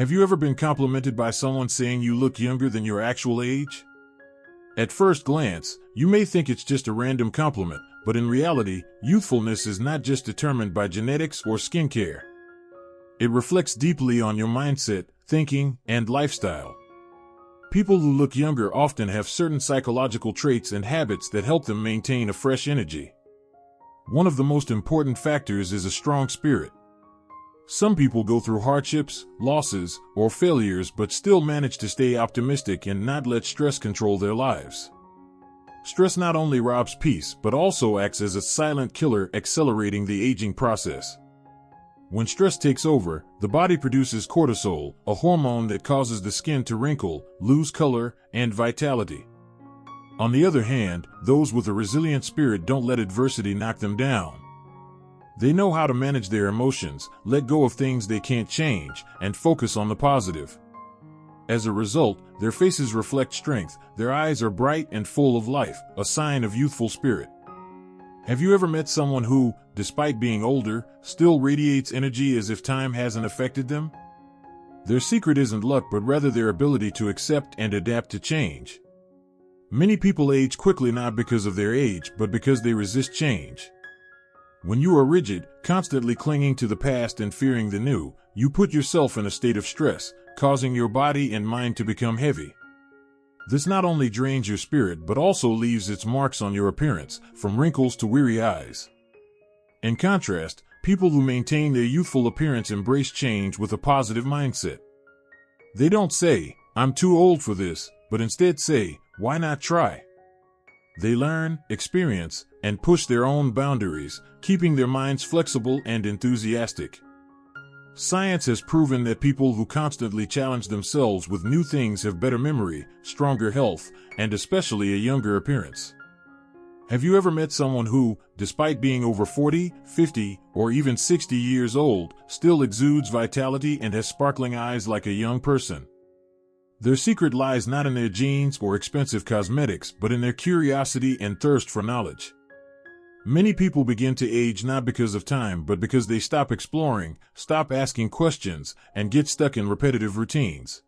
Have you ever been complimented by someone saying you look younger than your actual age? At first glance, you may think it's just a random compliment, but in reality, youthfulness is not just determined by genetics or skincare. It reflects deeply on your mindset, thinking, and lifestyle. People who look younger often have certain psychological traits and habits that help them maintain a fresh energy. One of the most important factors is a strong spirit. Some people go through hardships, losses, or failures but still manage to stay optimistic and not let stress control their lives. Stress not only robs peace but also acts as a silent killer, accelerating the aging process. When stress takes over, the body produces cortisol, a hormone that causes the skin to wrinkle, lose color, and vitality. On the other hand, those with a resilient spirit don't let adversity knock them down. They know how to manage their emotions, let go of things they can't change, and focus on the positive. As a result, their faces reflect strength, their eyes are bright and full of life, a sign of youthful spirit. Have you ever met someone who, despite being older, still radiates energy as if time hasn't affected them? Their secret isn't luck but rather their ability to accept and adapt to change. Many people age quickly not because of their age but because they resist change. When you are rigid, constantly clinging to the past and fearing the new, you put yourself in a state of stress, causing your body and mind to become heavy. This not only drains your spirit but also leaves its marks on your appearance, from wrinkles to weary eyes. In contrast, people who maintain their youthful appearance embrace change with a positive mindset. They don't say, "I'm too old for this," but instead say, "Why not try?" They learn, experience, and push their own boundaries, keeping their minds flexible and enthusiastic. Science has proven that people who constantly challenge themselves with new things have better memory, stronger health, and especially a younger appearance. Have you ever met someone who, despite being over 40, 50, or even 60 years old, still exudes vitality and has sparkling eyes like a young person? Their secret lies not in their genes or expensive cosmetics, but in their curiosity and thirst for knowledge. Many people begin to age not because of time, but because they stop exploring, stop asking questions, and get stuck in repetitive routines.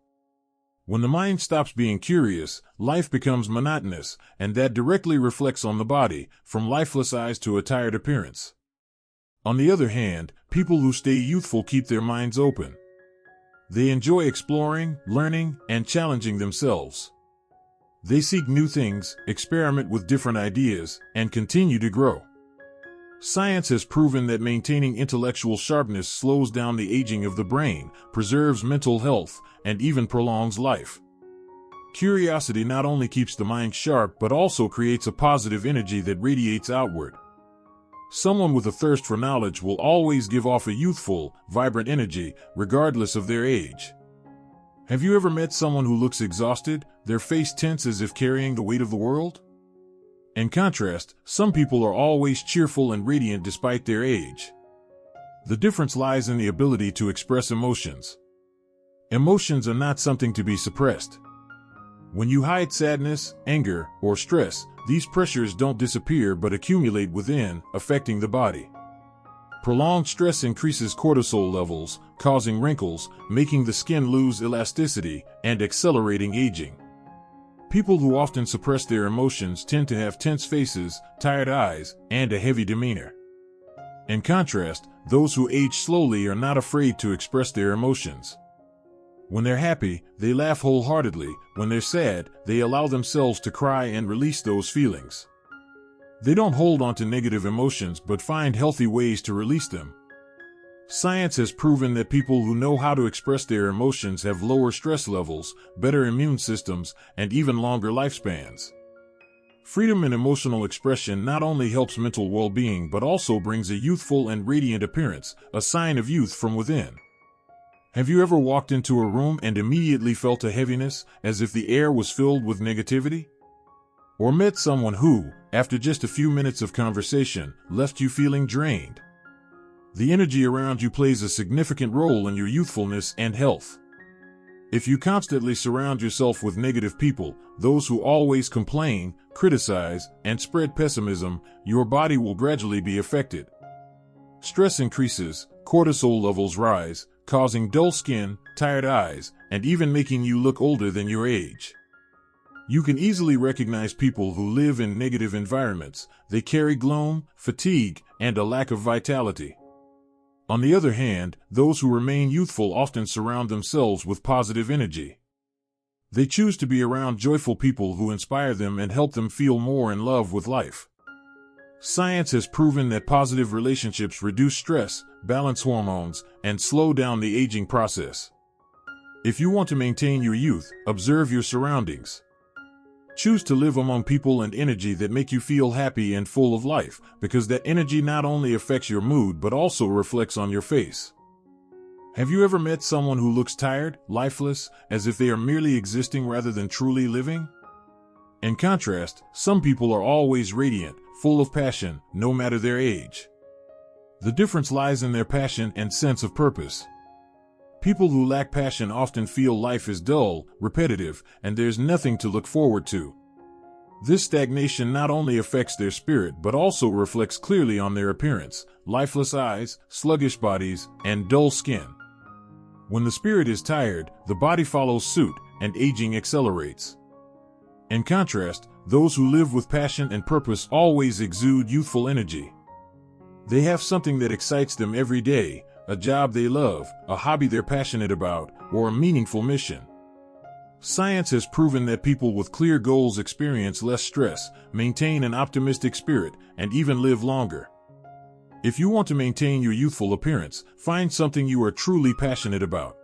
When the mind stops being curious, life becomes monotonous, and that directly reflects on the body, from lifeless eyes to a tired appearance. On the other hand, people who stay youthful keep their minds open. They enjoy exploring, learning, and challenging themselves. They seek new things, experiment with different ideas, and continue to grow. Science has proven that maintaining intellectual sharpness slows down the aging of the brain, preserves mental health, and even prolongs life. Curiosity not only keeps the mind sharp but also creates a positive energy that radiates outward. Someone with a thirst for knowledge will always give off a youthful, vibrant energy, regardless of their age. Have you ever met someone who looks exhausted, their face tense as if carrying the weight of the world? In contrast, some people are always cheerful and radiant despite their age. The difference lies in the ability to express emotions. Emotions are not something to be suppressed. When you hide sadness, anger, or stress, these pressures don't disappear but accumulate within, affecting the body. Prolonged stress increases cortisol levels, causing wrinkles, making the skin lose elasticity, and accelerating aging. People who often suppress their emotions tend to have tense faces, tired eyes, and a heavy demeanor. In contrast, those who age slowly are not afraid to express their emotions. When they're happy, they laugh wholeheartedly. When they're sad, they allow themselves to cry and release those feelings. They don't hold on to negative emotions but find healthy ways to release them. Science has proven that people who know how to express their emotions have lower stress levels, better immune systems, and even longer lifespans. Freedom in emotional expression not only helps mental well-being but also brings a youthful and radiant appearance, a sign of youth from within. Have you ever walked into a room and immediately felt a heaviness, as if the air was filled with negativity? Or met someone who, after just a few minutes of conversation, left you feeling drained? The energy around you plays a significant role in your youthfulness and health. If you constantly surround yourself with negative people, those who always complain, criticize, and spread pessimism, your body will gradually be affected. Stress increases, cortisol levels rise, causing dull skin, tired eyes, and even making you look older than your age. You can easily recognize people who live in negative environments. They carry gloom, fatigue, and a lack of vitality. On the other hand, those who remain youthful often surround themselves with positive energy. They choose to be around joyful people who inspire them and help them feel more in love with life. Science has proven that positive relationships reduce stress, balance hormones, and slow down the aging process. If you want to maintain your youth, observe your surroundings. Choose to live among people and energy that make you feel happy and full of life, because that energy not only affects your mood but also reflects on your face. Have you ever met someone who looks tired, lifeless, as if they are merely existing rather than truly living? In contrast, some people are always radiant, full of passion, no matter their age. The difference lies in their passion and sense of purpose. People who lack passion often feel life is dull, repetitive, and there's nothing to look forward to. This stagnation not only affects their spirit but also reflects clearly on their appearance: lifeless eyes, sluggish bodies, and dull skin. When the spirit is tired, the body follows suit, and aging accelerates. In contrast, those who live with passion and purpose always exude youthful energy. They have something that excites them every day: a job they love, a hobby they're passionate about, or a meaningful mission. Science has proven that people with clear goals experience less stress, maintain an optimistic spirit, and even live longer. If you want to maintain your youthful appearance, find something you are truly passionate about.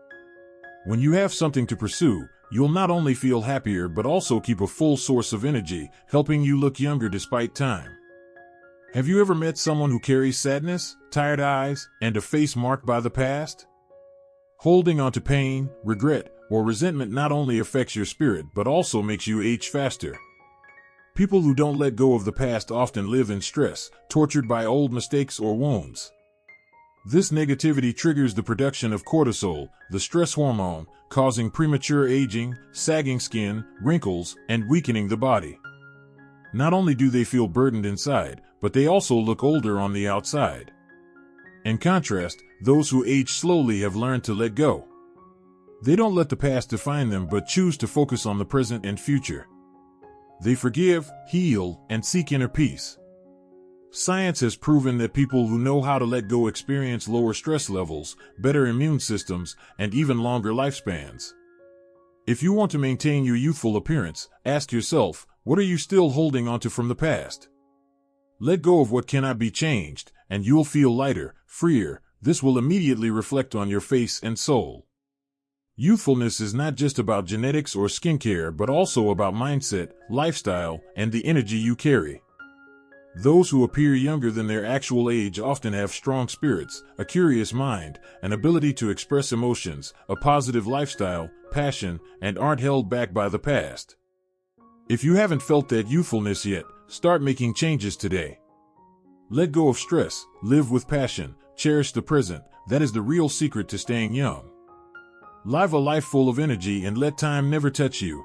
When you have something to pursue, you'll not only feel happier but also keep a full source of energy, helping you look younger despite time. Have you ever met someone who carries sadness, tired eyes, and a face marked by the past? Holding on to pain, regret, or resentment not only affects your spirit but also makes you age faster. People who don't let go of the past often live in stress, tortured by old mistakes or wounds. This negativity triggers the production of cortisol, the stress hormone, causing premature aging, sagging skin, wrinkles, and weakening the body. Not only do they feel burdened inside, but they also look older on the outside. In contrast, those who age slowly have learned to let go. They don't let the past define them but choose to focus on the present and future. They forgive, heal, and seek inner peace. Science has proven that people who know how to let go experience lower stress levels, better immune systems, and even longer lifespans. If you want to maintain your youthful appearance, ask yourself, what are you still holding onto from the past? Let go of what cannot be changed, and you'll feel lighter, freer. This will immediately reflect on your face and soul. Youthfulness is not just about genetics or skincare but also about mindset, lifestyle, and the energy you carry. Those who appear younger than their actual age often have strong spirits, a curious mind, an ability to express emotions, a positive lifestyle, passion, and aren't held back by the past. If you haven't felt that youthfulness yet, start making changes today. Let go of stress, live with passion, cherish the present. That is the real secret to staying young. Live a life full of energy and let time never touch you.